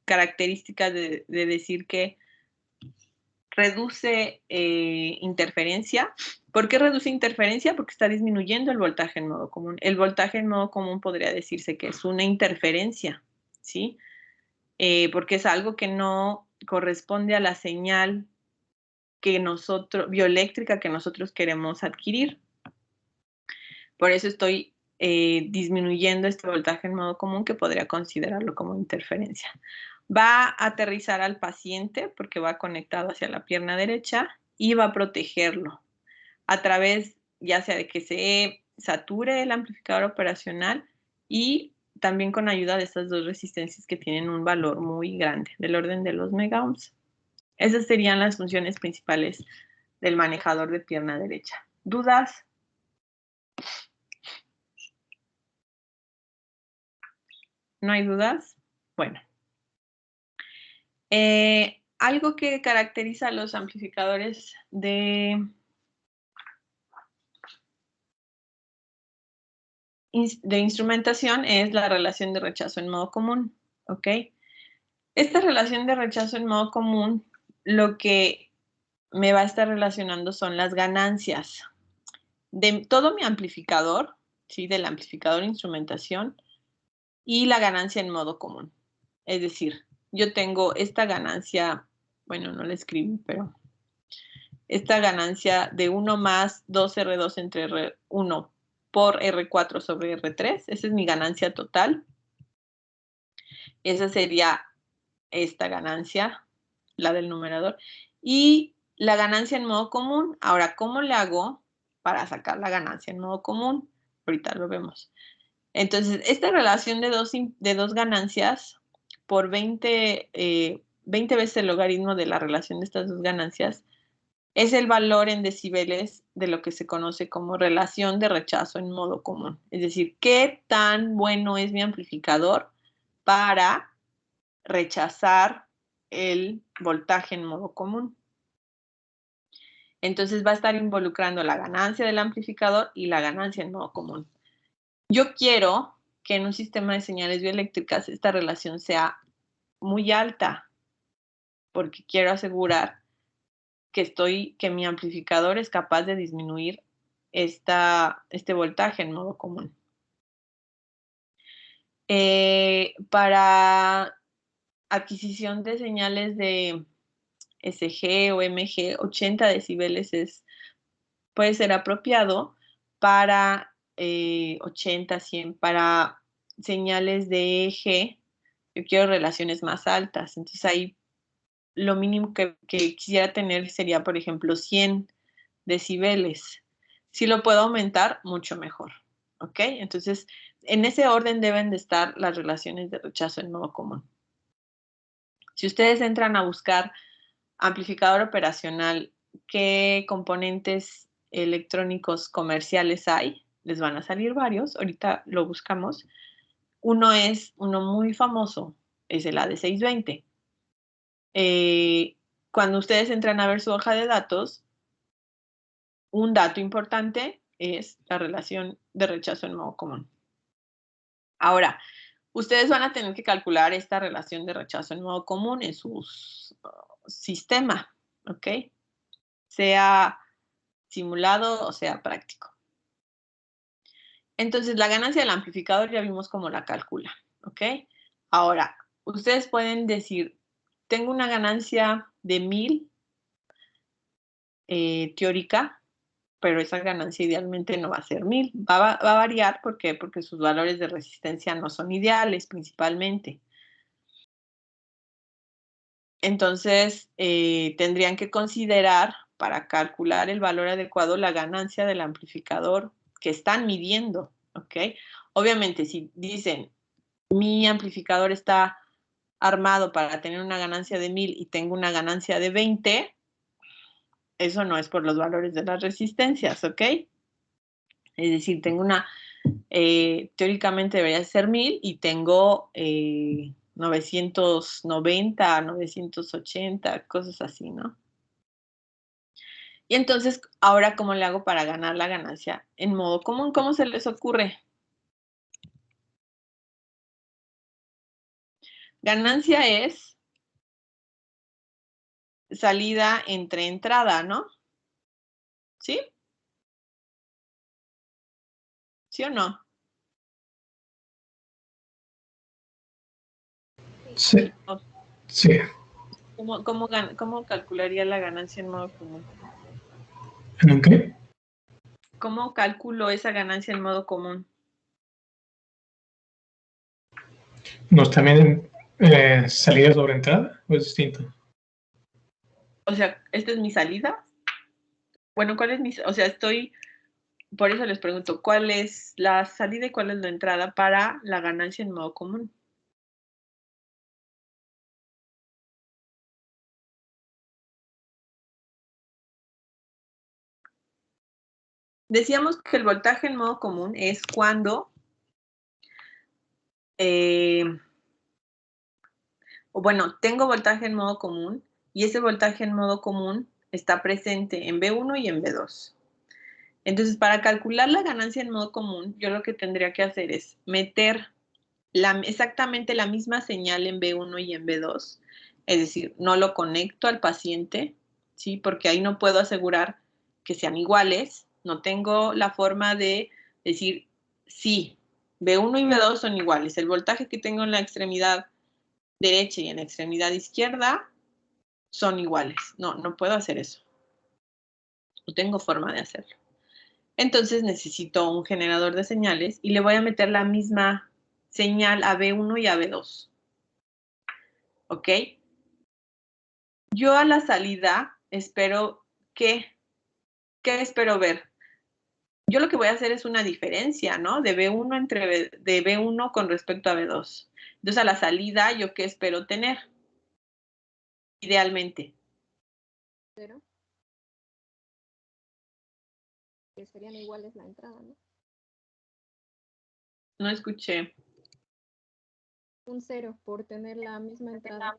características de decir que reduce interferencia. ¿Por qué reduce interferencia? Porque está disminuyendo el voltaje en modo común. El voltaje en modo común podría decirse que es una interferencia, ¿sí? Porque es algo que no corresponde a la señal bioeléctrica que nosotros queremos adquirir. Por eso estoy disminuyendo este voltaje en modo común, que podría considerarlo como interferencia. Va a aterrizar al paciente porque va conectado hacia la pierna derecha y va a protegerlo a través ya sea de que se sature el amplificador operacional y también con ayuda de estas dos resistencias que tienen un valor muy grande, del orden de los megaohms. Esas serían las funciones principales del manejador de pierna derecha. ¿Dudas? ¿No hay dudas? Bueno. Algo que caracteriza a los amplificadores de instrumentación es la relación de rechazo en modo común, ¿ok? Esta relación de rechazo en modo común, lo que me va a estar relacionando son las ganancias de todo mi amplificador, ¿sí? Del amplificador de instrumentación y la ganancia en modo común. Es decir, yo tengo esta ganancia, bueno, no la escribí, pero esta ganancia de 1 más 2R2 entre R1 por R4 sobre R3. Esa es mi ganancia total. Esa sería esta ganancia, la del numerador. Y la ganancia en modo común. Ahora, ¿cómo le hago para sacar la ganancia en modo común? Ahorita lo vemos. Entonces, esta relación de dos ganancias por 20 veces el logaritmo de la relación de estas dos ganancias es el valor en decibeles de lo que se conoce como relación de rechazo en modo común. Es decir, qué tan bueno es mi amplificador para rechazar el voltaje en modo común. Entonces va a estar involucrando la ganancia del amplificador y la ganancia en modo común. Yo quiero que en un sistema de señales bioeléctricas esta relación sea muy alta, porque quiero asegurar que mi amplificador es capaz de disminuir este voltaje en modo común. Para adquisición de señales de SG o MG, 80 decibeles puede ser apropiado. Para 80, 100, para señales de eje, yo quiero relaciones más altas. Entonces ahí lo mínimo que quisiera tener sería, por ejemplo, 100 decibeles. Si lo puedo aumentar, mucho mejor. ¿Ok? Entonces, en ese orden deben de estar las relaciones de rechazo en modo común. Si ustedes entran a buscar amplificador operacional, ¿qué componentes electrónicos comerciales hay? Les van a salir varios. Ahorita lo buscamos. Uno muy famoso, es el AD620. Cuando ustedes entran a ver su hoja de datos, un dato importante es la relación de rechazo en modo común. Ahora, ustedes van a tener que calcular esta relación de rechazo en modo común en su sistema, ¿ok? Sea simulado o sea práctico. Entonces, la ganancia del amplificador ya vimos cómo la calcula, ¿ok? Ahora, ustedes pueden decir, tengo una ganancia de 1000 teórica, pero esa ganancia idealmente no va a ser 1000. Va a variar, ¿por qué? Porque sus valores de resistencia no son ideales, principalmente. Entonces, tendrían que considerar, para calcular el valor adecuado, la ganancia del amplificador que están midiendo, ¿ok? Obviamente, si dicen, mi amplificador está armado para tener una ganancia de 1000 y tengo una ganancia de 20, eso no es por los valores de las resistencias, ¿ok? Es decir, tengo teóricamente debería ser 1000 y tengo 990, 980, cosas así, ¿no? Y entonces, ahora, ¿cómo le hago para ganar la ganancia en modo común? ¿Cómo se les ocurre? Ganancia es salida entre entrada, ¿no? ¿Sí? ¿Sí o no? Sí. Sí. ¿Cómo calcularía la ganancia en modo común? ¿En un qué? ¿Cómo calculo esa ganancia en modo común? ¿No es también salida sobre entrada o es distinto? O sea, ¿esta es mi salida? Bueno, ¿cuál es o sea, por eso les pregunto, ¿cuál es la salida y cuál es la entrada para la ganancia en modo común? Decíamos que el voltaje en modo común es cuando tengo voltaje en modo común y ese voltaje en modo común está presente en B1 y en B2. Entonces, para calcular la ganancia en modo común, yo lo que tendría que hacer es meter exactamente la misma señal en B1 y en B2. Es decir, no lo conecto al paciente, ¿sí? Porque ahí no puedo asegurar que sean iguales. No tengo la forma de decir, sí, B1 y B2 son iguales. El voltaje que tengo en la extremidad derecha y en la extremidad izquierda son iguales. No puedo hacer eso. No tengo forma de hacerlo. Entonces necesito un generador de señales y le voy a meter la misma señal a B1 y a B2. ¿Ok? Yo a la salida espero ¿qué espero ver? Yo lo que voy a hacer es una diferencia, ¿no? De B1 de B1 con respecto a B2. Entonces, a la salida, ¿yo qué espero tener? Idealmente. 0. Que serían iguales la entrada, ¿no? No escuché. Un 0 por tener la misma entrada.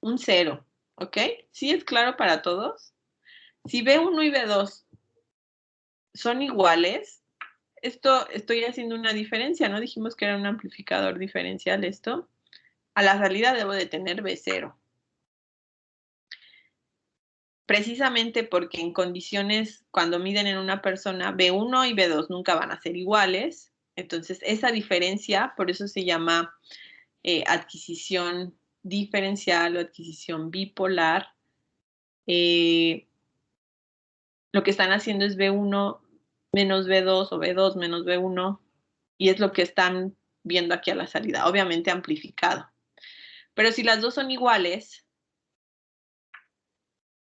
Un 0, ¿ok? ¿Sí es claro para todos? Si B1 y B2 son iguales, estoy haciendo una diferencia, ¿no? Dijimos que era un amplificador diferencial esto. A la salida debo de tener B0. Precisamente porque en condiciones, cuando miden en una persona, B1 y B2 nunca van a ser iguales. Entonces, esa diferencia, por eso se llama adquisición diferencial o adquisición bipolar. Lo que están haciendo es B1 menos B2 o B2 menos B1 y es lo que están viendo aquí a la salida, obviamente amplificado. Pero si las dos son iguales,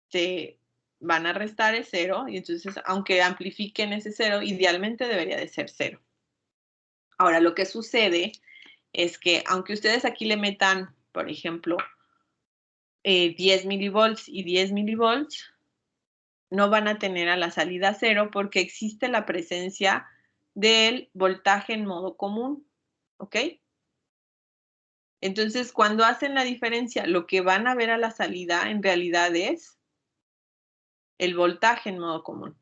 se van a restar el 0 y entonces aunque amplifiquen ese 0, idealmente debería de ser 0. Ahora, lo que sucede es que aunque ustedes aquí le metan, por ejemplo, 10 milivolts y 10 milivolts, no van a tener a la salida 0 porque existe la presencia del voltaje en modo común, ¿ok? Entonces, cuando hacen la diferencia, lo que van a ver a la salida en realidad es el voltaje en modo común.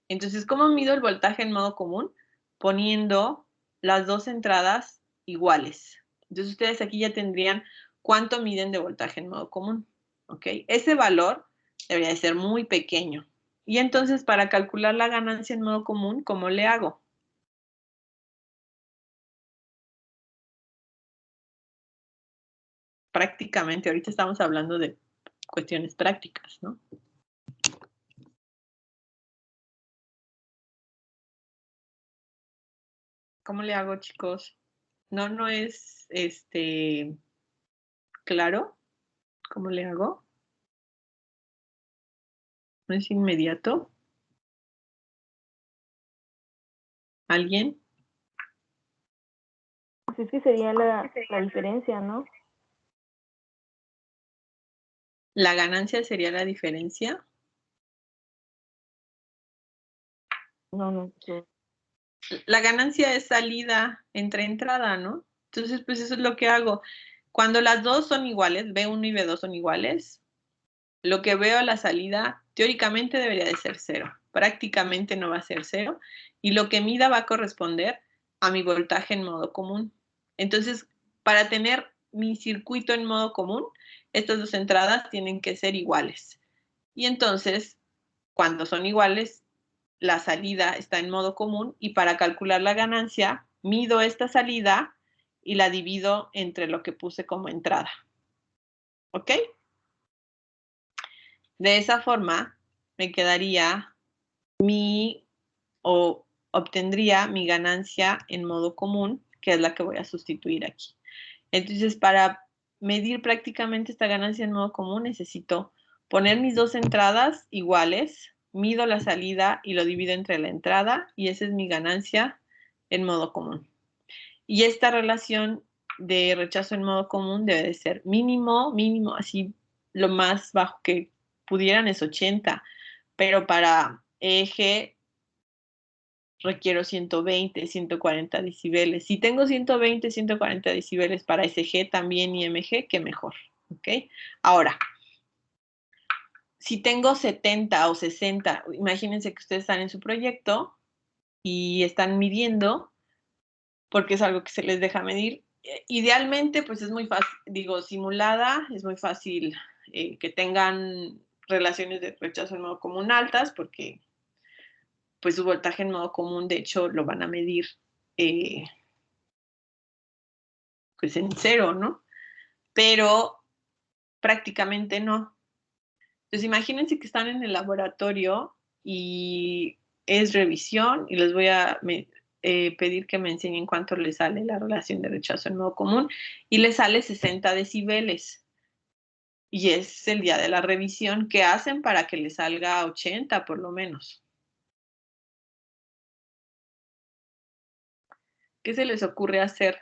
Entonces, ¿cómo mido el voltaje en modo común? Poniendo las dos entradas iguales. Entonces, ustedes aquí ya tendrían cuánto miden de voltaje en modo común, ¿ok? Ese valor debería de ser muy pequeño. Y entonces, para calcular la ganancia en modo común, ¿cómo le hago? Prácticamente, ahorita estamos hablando de cuestiones prácticas, ¿no? ¿Cómo le hago, chicos? No es, claro. ¿Cómo le hago? ¿No es inmediato? ¿Alguien? Pues es que sería la diferencia, ¿no? ¿La ganancia sería la diferencia? No. La ganancia es salida entre entrada, ¿no? Entonces, pues eso es lo que hago. Cuando las dos son iguales, B1 y B2 son iguales, lo que veo a la salida teóricamente debería de ser 0. Prácticamente no va a ser 0. Y lo que mida va a corresponder a mi voltaje en modo común. Entonces, para tener mi circuito en modo común, estas dos entradas tienen que ser iguales. Y entonces, cuando son iguales, la salida está en modo común y para calcular la ganancia, mido esta salida y la divido entre lo que puse como entrada. ¿Ok? De esa forma, me quedaría o obtendría mi ganancia en modo común, que es la que voy a sustituir aquí. Entonces, para medir prácticamente esta ganancia en modo común, necesito poner mis dos entradas iguales, mido la salida y lo divido entre la entrada, y esa es mi ganancia en modo común. Y esta relación de rechazo en modo común debe de ser mínimo, así lo más bajo que pudieran es 80, pero para eje requiero 120, 140 decibeles. Si tengo 120, 140 decibeles para SG también y MG, qué mejor, ¿ok? Ahora, si tengo 70 o 60, imagínense que ustedes están en su proyecto y están midiendo, porque es algo que se les deja medir. Idealmente, pues es muy fácil, digo, simulada, es muy fácil que tengan relaciones de rechazo en modo común altas, porque pues su voltaje en modo común, de hecho, lo van a medir pues en 0, ¿no? Pero prácticamente no. Entonces imagínense que están en el laboratorio y es revisión y les voy a pedir que me enseñen cuánto les sale la relación de rechazo en modo común y les sale 60 decibeles. Y es el día de la revisión. ¿Qué hacen para que les salga 80 por lo menos? ¿Qué se les ocurre hacer?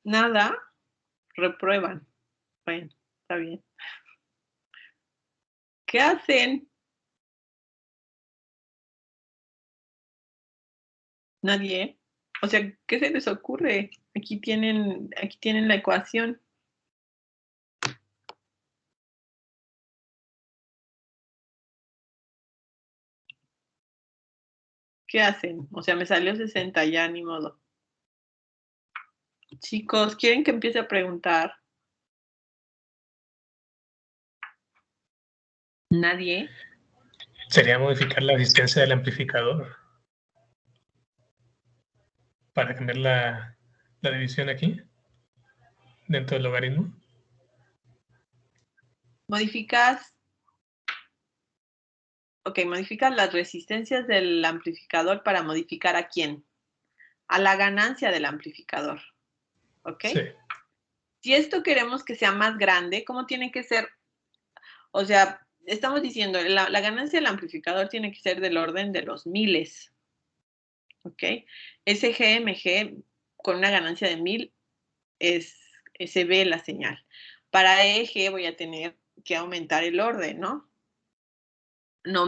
Nada, reprueban. Bueno, está bien. ¿Qué hacen? Nadie. O sea, ¿qué se les ocurre? Aquí tienen la ecuación. ¿Qué hacen? O sea, me salió 60 ya, ni modo. Chicos, ¿quieren que empiece a preguntar? ¿Nadie? Sería modificar la distancia del amplificador para cambiar la división aquí, dentro del logaritmo. Modificas las resistencias del amplificador para modificar ¿a quién? A la ganancia del amplificador. ¿Ok? Sí. Si esto queremos que sea más grande, ¿cómo tiene que ser? O sea, estamos diciendo, la ganancia del amplificador tiene que ser del orden de los miles. ¿Ok? SGMG con una ganancia de 1000 se ve la señal. Para EG voy a tener que aumentar el orden, ¿no? No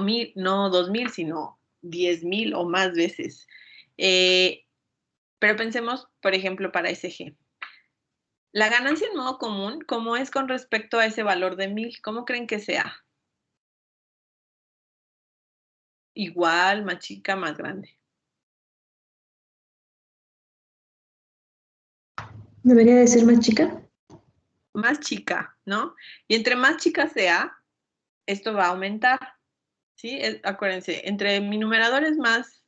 2000, sino 10,000 o más veces. Pero pensemos, por ejemplo, para SG. La ganancia en modo común, ¿cómo es con respecto a ese valor de 1000? ¿Cómo creen que sea? Igual, más chica, más grande. ¿Debería de ser más chica? Más chica, ¿no? Y entre más chica sea, esto va a aumentar, ¿sí? Acuérdense, entre mi numerador es más...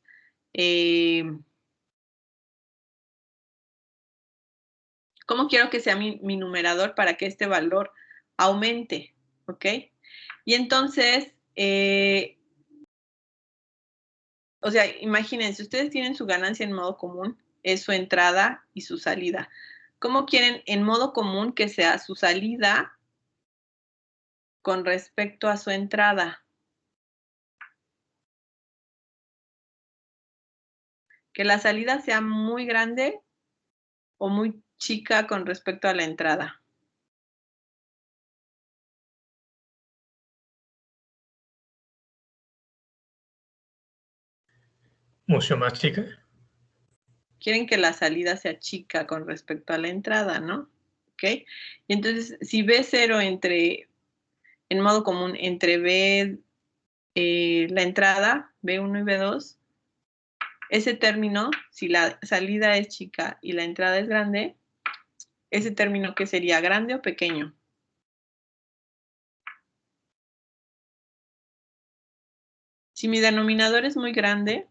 ¿cómo quiero que sea mi numerador para que este valor aumente? ¿Ok? Y entonces, o sea, imagínense, ustedes tienen su ganancia en modo común, es su entrada y su salida. ¿Cómo quieren en modo común que sea su salida con respecto a su entrada? Que la salida sea muy grande o muy chica con respecto a la entrada. Mucho más chica. Quieren que la salida sea chica con respecto a la entrada, ¿no? ¿Ok? Y entonces, si B0 en modo común, entre la entrada, B1 y B2, ese término, si la salida es chica y la entrada es grande, ese término, ¿qué sería? ¿Grande o pequeño? Si mi denominador es muy grande,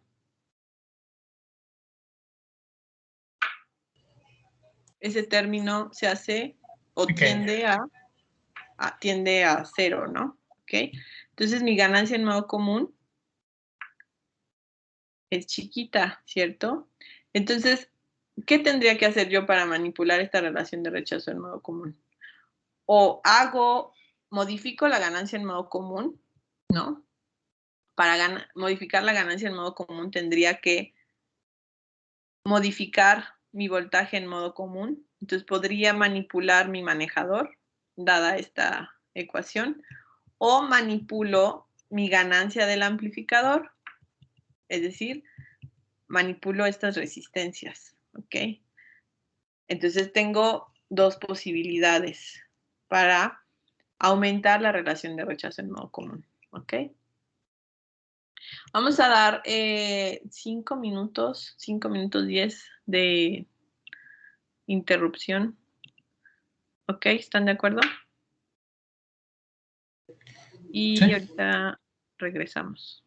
ese término se hace o Pequeño. tiende a 0, ¿no? ¿Ok? Entonces mi ganancia en modo común es chiquita, ¿cierto? Entonces, ¿qué tendría que hacer yo para manipular esta relación de rechazo en modo común? O modifico la ganancia en modo común, ¿no? Para modificar la ganancia en modo común tendría que modificar mi voltaje en modo común. Entonces podría manipular mi manejador, dada esta ecuación, o manipulo mi ganancia del amplificador, es decir, manipulo estas resistencias, ¿ok? Entonces tengo dos posibilidades para aumentar la relación de rechazo en modo común, ¿ok? Vamos a dar 5 minutos 10 de interrupción. ¿Ok? ¿Están de acuerdo? Y Sí. ahorita regresamos.